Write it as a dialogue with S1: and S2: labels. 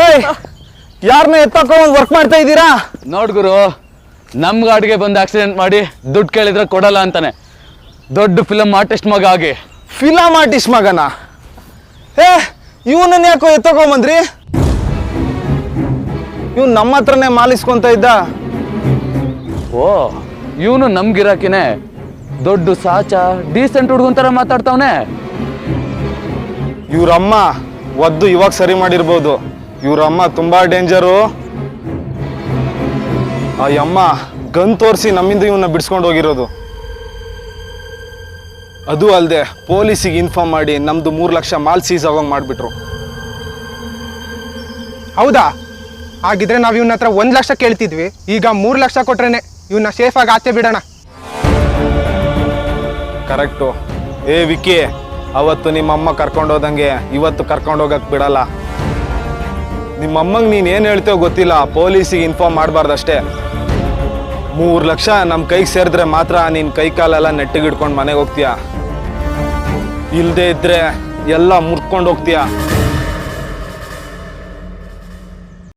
S1: ಏಯ್ ಯಾರನ್ನ ಎತ್ತಕ್ಕೋ ಒಂದು ವರ್ಕ್ ಮಾಡ್ತಾ ಇದ್ದೀರಾ?
S2: ನೋಡ್ ಗುರು, ನಮ್ ಗಾಡಿಗೆ ಬಂದು ಆಕ್ಸಿಡೆಂಟ್ ಮಾಡಿ ದುಡ್ಡು ಕೇಳಿದ್ರೆ ಕೊಡಲ್ಲ ಅಂತಾನೆ. ದೊಡ್ಡ ಫಿಲಮ್ ಆರ್ಟಿಸ್ಟ್ ಮಗ ಆಗಿ.
S1: ಫಿಲಮ್ ಆರ್ಟಿಸ್ಟ್ ಮಗನ? ಇವನನ್ನ ಯಾಕೋ ಎತ್ತಕೊಂಬಂದ್ರಿ? ಇವ್ ನಮ್ಮ ಹತ್ರನೇ ಮಾಲಿಸ್ಕೊಂತ ಇದ್ದ.
S2: ಓ, ಇವನು ನಮ್ ಗಿರಾಕಿನೇ. ದೊಡ್ಡ ಸಾಚ ಡೀಸೆಂಟ್ ಹುಡುಗನ್ ತರ ಮಾತಾಡ್ತಾವನೆ.
S1: ಇವ್ರಮ್ಮ ಒದ್ದು ಇವಾಗ ಸರಿ ಮಾಡಿರ್ಬೋದು. ಇವ್ರಮ್ಮ ತುಂಬಾ ಡೇಂಜರು. ಆ ಅಮ್ಮ ಗನ್ ತೋರಿಸಿ ನಮ್ಮಿಂದ ಇವನ್ನ ಬಿಡಿಸ್ಕೊಂಡು ಹೋಗಿರೋದು. ಅದು ಅಲ್ಲದೆ ಪೊಲೀಸಿಗೆ ಇನ್ಫಾರ್ಮ್ ಮಾಡಿ ನಮ್ದು 3 ಲಕ್ಷ ಮಾಲ್ ಸೀಸ್ ಆಗೋಂಗ್ ಮಾಡಿಬಿಟ್ರು.
S3: ಹೌದಾ? ಹಾಗಿದ್ರೆ ನಾವು ಇವನ ಹತ್ರ 1 ಲಕ್ಷ ಕೇಳ್ತಿದ್ವಿ, ಈಗ 3 ಲಕ್ಷ ಕೊಟ್ರೇನೆ ಇವನ್ನ ಸೇಫ್ ಆಗಿ ಆಚೆ ಬಿಡೋಣ.
S1: ಕರೆಕ್ಟು. ಏ ವಿಕ್ಕಿ, ಅವತ್ತು ನಿಮ್ಮಮ್ಮ ಕರ್ಕೊಂಡೋದಂಗೆ ಇವತ್ತು ಕರ್ಕೊಂಡೋಗಕ್ ಬಿಡಲ್ಲ. ನಿಮ್ಮಮ್ಮಂಗೆ ನೀನು ಏನು ಹೇಳ್ತೇವೋ ಗೊತ್ತಿಲ್ಲ, ಪೊಲೀಸಿಗೆ ಇನ್ಫಾರ್ಮ್ ಮಾಡಬಾರ್ದಷ್ಟೇ. 3 ಲಕ್ಷ ನಮ್ಮ ಕೈಗೆ ಸೇರಿದ್ರೆ ಮಾತ್ರ ನೀನು ಕೈ ಕಾಲೆಲ್ಲ ನೆಟ್ಟಿಗೆ ಹಿಡ್ಕೊಂಡು ಮನೆಗೆ ಹೋಗ್ತೀಯ. ಇಲ್ಲದೆ ಇದ್ರೆ ಎಲ್ಲ ಮುರ್ಕೊಂಡು ಹೋಗ್ತೀಯ.